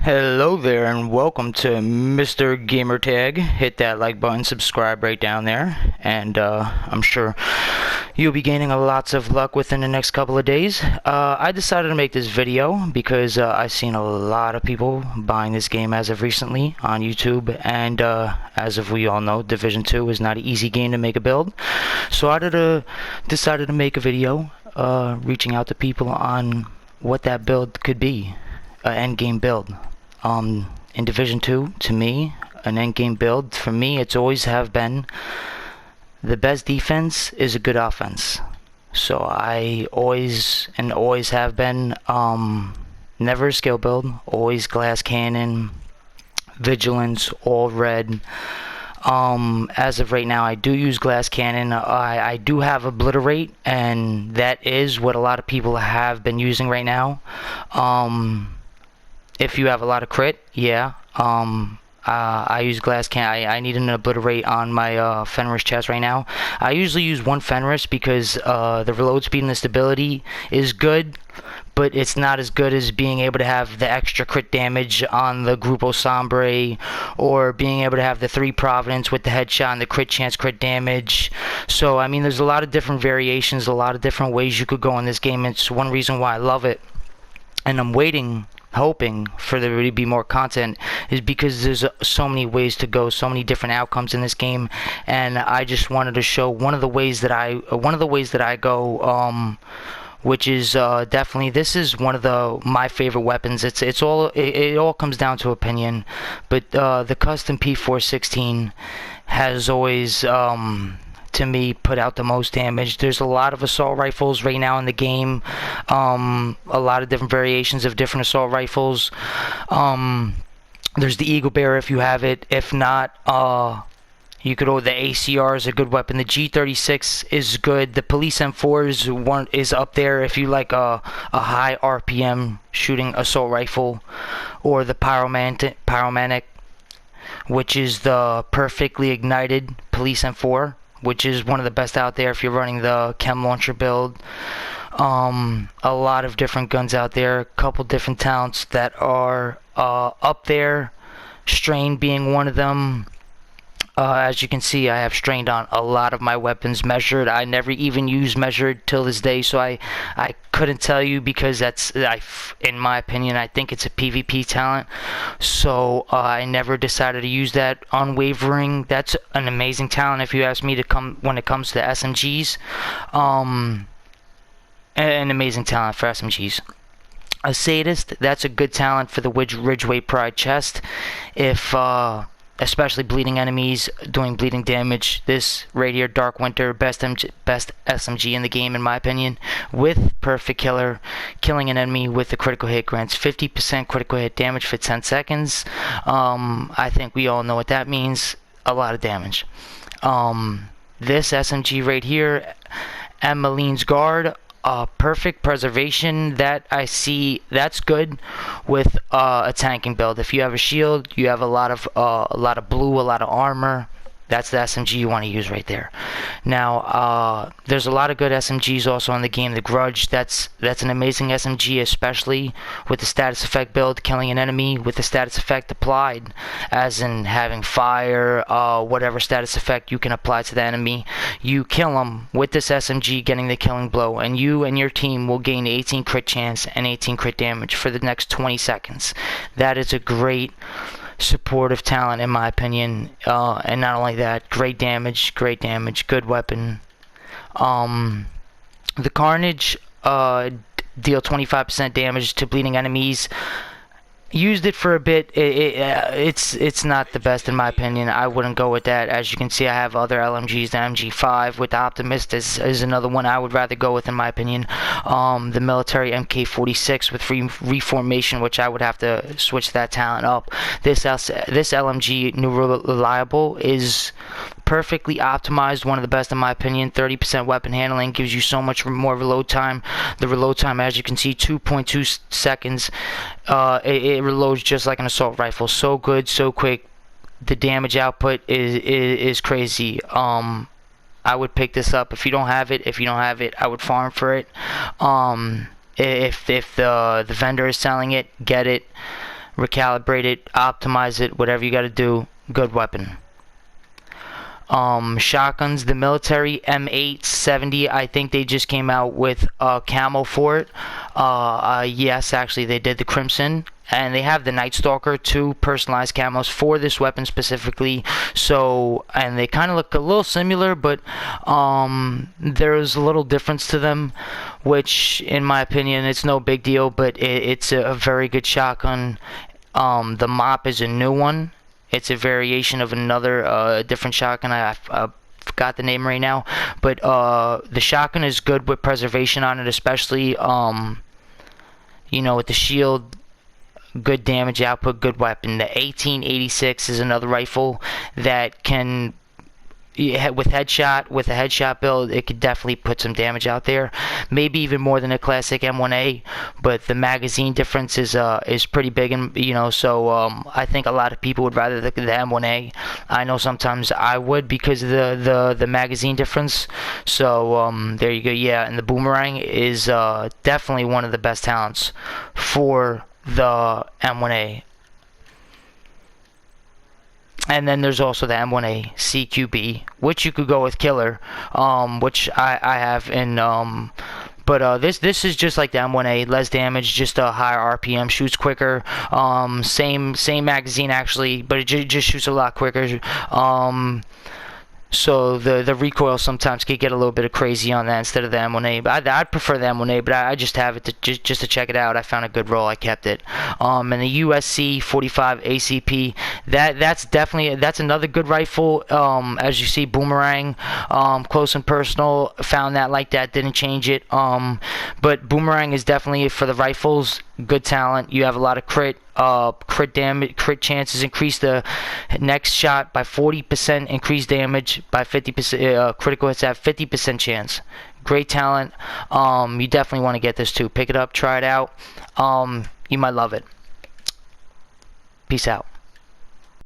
Hello there and welcome to Mr. Gamertag. Hit that like button, subscribe right down there, and I'm sure you'll be gaining lots of luck within the next couple of days. I decided to make this video because I've seen a lot of people buying this game as of recently on YouTube, and as of we all know, Division 2 is not an easy game to make a build. So I decided to make a video reaching out to people on what that build could be. End game build. In Division 2, to me, an end game build, for me, it's always have been the best defense is a good offense. So I always have been never a skill build, always glass cannon, vigilance, all red. As of right now, I do use glass cannon. I do have obliterate, and that is what a lot of people have been using right now. If you have a lot of crit, yeah. I use glass cannon. I need an obliterate on my Fenris chest right now. I usually use one Fenris because the reload speed and the stability is good, but it's not as good as being able to have the extra crit damage on the Grupo Sombre, or being able to have the 3 Providence with the headshot and the crit chance, crit damage. So, I mean, there's a lot of different variations, a lot of different ways you could go in this game. It's one reason why I love it. And I'm hoping for there to be more content, is because there's so many ways to go, so many different outcomes in this game, and I just wanted to show one of the ways that I go, which is definitely, this is one of my favorite weapons. It all comes down to opinion, but the custom P416 has always to me put out the most damage. There's a lot of assault rifles right now in the game, a lot of different variations of different assault rifles. There's the Eagle Bearer if you have it. If not, you could. The ACR is a good weapon. The G36 is good. The Police M4 is up there if you like a high RPM shooting assault rifle, or the Pyromantic, which is the perfectly ignited Police M4, which is one of the best out there if you're running the chem launcher build. A lot of different guns out there, a couple different talents that are up there, Strain being one of them. As you can see, I have strained on a lot of my weapons. Measured, I never even used measured till this day, so I couldn't tell you, because in my opinion, I think it's a PvP talent. So I never decided to use that. Unwavering, that's an amazing talent if you ask me when it comes to SMGs. An amazing talent for SMGs. A Sadist, that's a good talent for the Ridgeway Pride chest. If especially bleeding enemies, doing bleeding damage. This right here, Dark Winter, best SMG in the game in my opinion, with Perfect Killer. Killing an enemy with a critical hit grants 50% critical hit damage for 10 seconds. I think we all know what that means. A lot of damage. This SMG right here, Emmeline's Guard, perfect preservation, that I see, that's good with a tanking build. If you have a shield, you have a lot of blue, a lot of armor, that's the SMG you want to use right there. Now, there's a lot of good SMGs also in the game. The Grudge, that's an amazing SMG, especially with the status effect build, killing an enemy with the status effect applied, as in having fire, whatever status effect you can apply to the enemy. You kill them with this SMG, getting the killing blow, and you and your team will gain 18 crit chance and 18 crit damage for the next 20 seconds. That is a great supportive talent in my opinion, and not only that, great damage, good weapon. The Carnage, deal 25% damage to bleeding enemies. Used it for a bit. It's not the best in my opinion. I wouldn't go with that. As you can see, I have other LMGs. The MG5 with the Optimist is another one I would rather go with in my opinion. The military MK46 with reformation, which I would have to switch that talent up. This LMG New Reliable is perfectly optimized, one of the best in my opinion. 30% weapon handling, gives you so much more reload time. The reload time, as you can see, 2.2 seconds. It reloads just like an assault rifle. So good, so quick. The damage output is crazy. I would pick this up if you don't have it. I would farm for it. If the vendor is selling it, get it. recalibrate it, optimize it, whatever you got to do. Good weapon. Shotguns, the military M870, I think they just came out with a camo for it. Yes, actually they did the Crimson, and they have the Night Stalker, 2 personalized camos for this weapon specifically. So, and they kind of look a little similar, but there's a little difference to them, which in my opinion it's no big deal, but it's a very good shotgun. The Mop is a new one. It's a variation of another different shotgun. I forgot the name right now, but the shotgun is good with preservation on it, especially you know, with the shield. Good damage output, good weapon. The 1886 is another rifle that can, with a headshot build, it could definitely put some damage out there. Maybe even more than a classic M1A, but the magazine difference is pretty big, and you know, so I think a lot of people would rather the M1A. I know sometimes I would because of the magazine difference. So there you go. Yeah, and the boomerang is definitely one of the best talents for the M1A. And then there's also the M1A CQB, which you could go with Killer, which I have in, but this is just like the M1A, less damage, just a higher RPM, shoots quicker, same magazine actually, but it just shoots a lot quicker. So the recoil sometimes could get a little bit of crazy on that instead of the M1A. But I'd prefer the M1A, but I just have it to just to check it out. I found a good roll, I kept it. And the USC 45 ACP, that's another good rifle. As you see, boomerang, close and personal. Found that like that, didn't change it. But boomerang is definitely for the rifles. Good talent. You have a lot of crit damage, crit chances. Increase the next shot by 40%. Increase damage by 50%. Critical hits have 50% chance. Great talent. You definitely want to get this too. Pick it up, try it out. You might love it. Peace out.